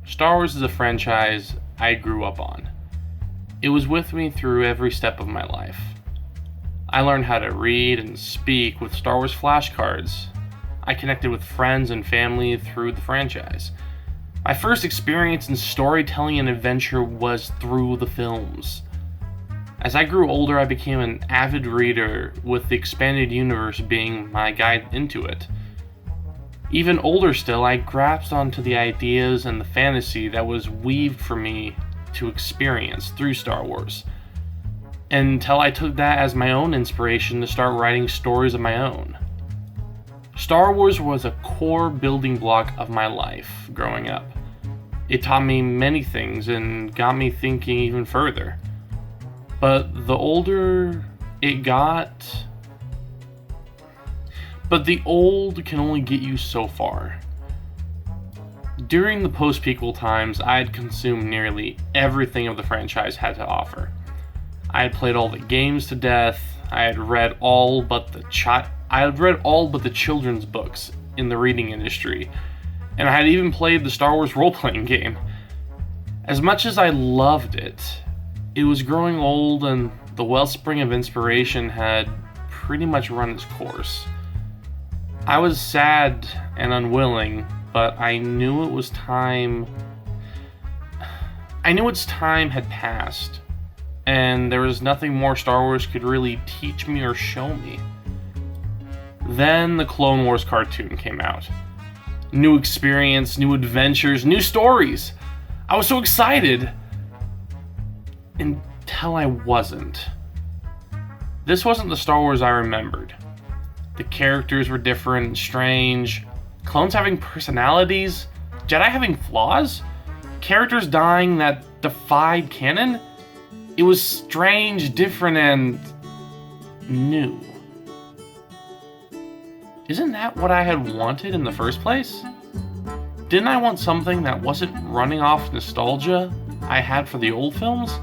Star Wars is a franchise I grew up on. It was with me through every step of my life. I learned how to read and speak with Star Wars flashcards. I connected with friends and family through the franchise. My first experience in storytelling and adventure was through the films. As I grew older, I became an avid reader, with the expanded universe being my guide into it. Even older still, I grasped onto the ideas and the fantasy that was weaved for me to experience through Star Wars, until I took that as my own inspiration to start writing stories of my own. Star Wars was a core building block of my life growing up. It taught me many things and got me thinking even further. But the older it got, the old can only get you so far. During the post-prequel times, I had consumed nearly everything of the franchise had to offer. I had played all the games to death. I had read all but the children's books in the reading industry, and I had even played the Star Wars role-playing game. As much as I loved it, it was growing old, and the wellspring of inspiration had pretty much run its course. I was sad and unwilling, but I knew its time had passed, and there was nothing more Star Wars could really teach me or show me. Then the Clone Wars cartoon came out. New experience, new adventures, new stories. I was so excited. Until I wasn't. This wasn't the Star Wars I remembered. The characters were different and strange. Clones having personalities. Jedi having flaws. Characters dying that defied canon. It was strange, different, and new. Isn't that what I had wanted in the first place? Didn't I want something that wasn't running off nostalgia I had for the old films?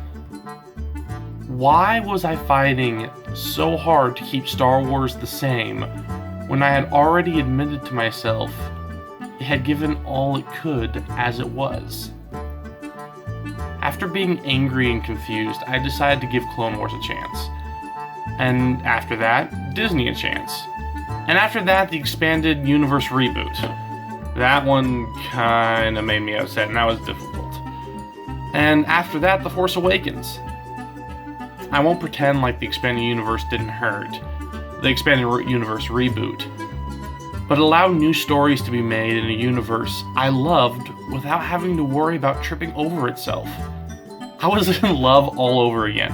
Why was I fighting so hard to keep Star Wars the same when I had already admitted to myself it had given all it could as it was? After being angry and confused, I decided to give Clone Wars a chance. And after that, Disney a chance. And after that, the expanded universe reboot. That one kinda made me upset, and that was difficult. And after that, The Force Awakens. I won't pretend like the expanded universe didn't hurt, the expanded universe reboot, but it allowed new stories to be made in a universe I loved without having to worry about tripping over itself. I was in love all over again.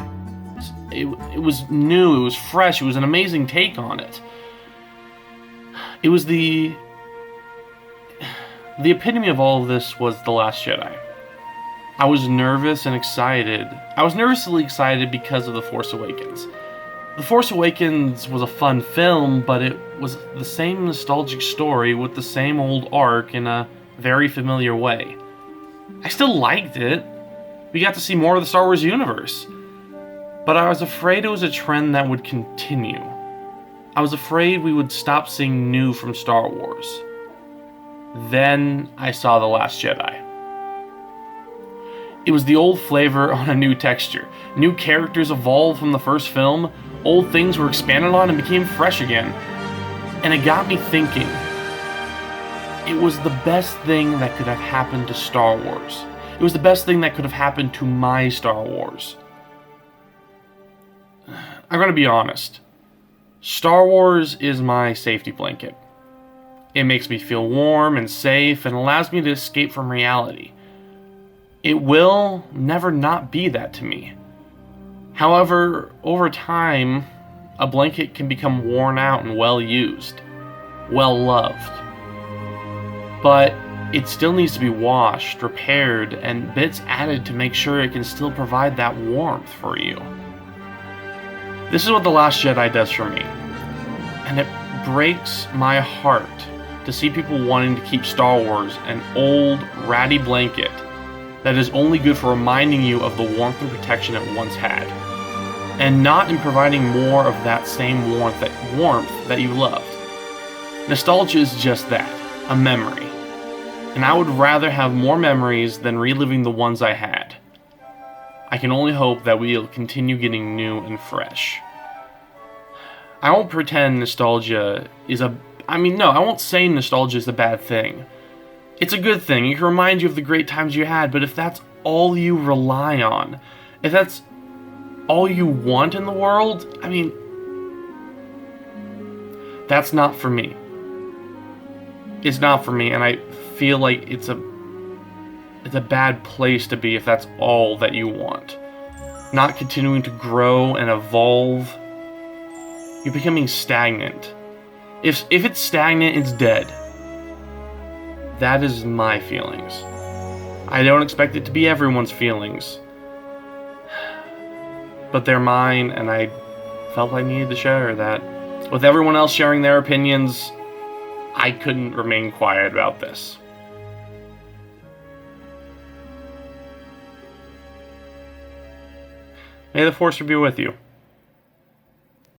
It was new, it was fresh, it was an amazing take on it. It was the epitome of all of this was The Last Jedi. I was nervous and excited. I was nervously excited because of The Force Awakens. The Force Awakens was a fun film, but it was the same nostalgic story with the same old arc in a very familiar way. I still liked it. We got to see more of the Star Wars universe. But I was afraid it was a trend that would continue. I was afraid we would stop seeing new from Star Wars. Then I saw The Last Jedi. It was the old flavor on a new texture. New characters evolved from the first film, old things were expanded on and became fresh again. And it got me thinking. It was the best thing that could have happened to Star Wars. It was the best thing that could have happened to my Star Wars. I'm gonna be honest. Star Wars is my safety blanket. It makes me feel warm and safe and allows me to escape from reality. It will never not be that to me. However, over time, a blanket can become worn out and well used, well loved. But it still needs to be washed, repaired, and bits added to make sure it can still provide that warmth for you. This is what The Last Jedi does for me. And it breaks my heart to see people wanting to keep Star Wars an old, ratty blanket that is only good for reminding you of the warmth and protection it once had, and not in providing more of that same warmth that you loved. Nostalgia is just that, a memory. and I would rather have more memories than reliving the ones I had. I can only hope that we'll continue getting new and fresh. I won't pretend nostalgia is I won't say nostalgia is a bad thing. It's a good thing. It can remind you of the great times you had, but if that's all you rely on, if that's all you want in the world, that's not for me. It's not for me, and I feel like it's a bad place to be if that's all that you want. Not continuing to grow and evolve. You're becoming stagnant. If it's stagnant, it's dead. That is my feelings. I don't expect it to be everyone's feelings. But they're mine, and I felt I needed to share that. With everyone else sharing their opinions, I couldn't remain quiet about this. May the Force be with you.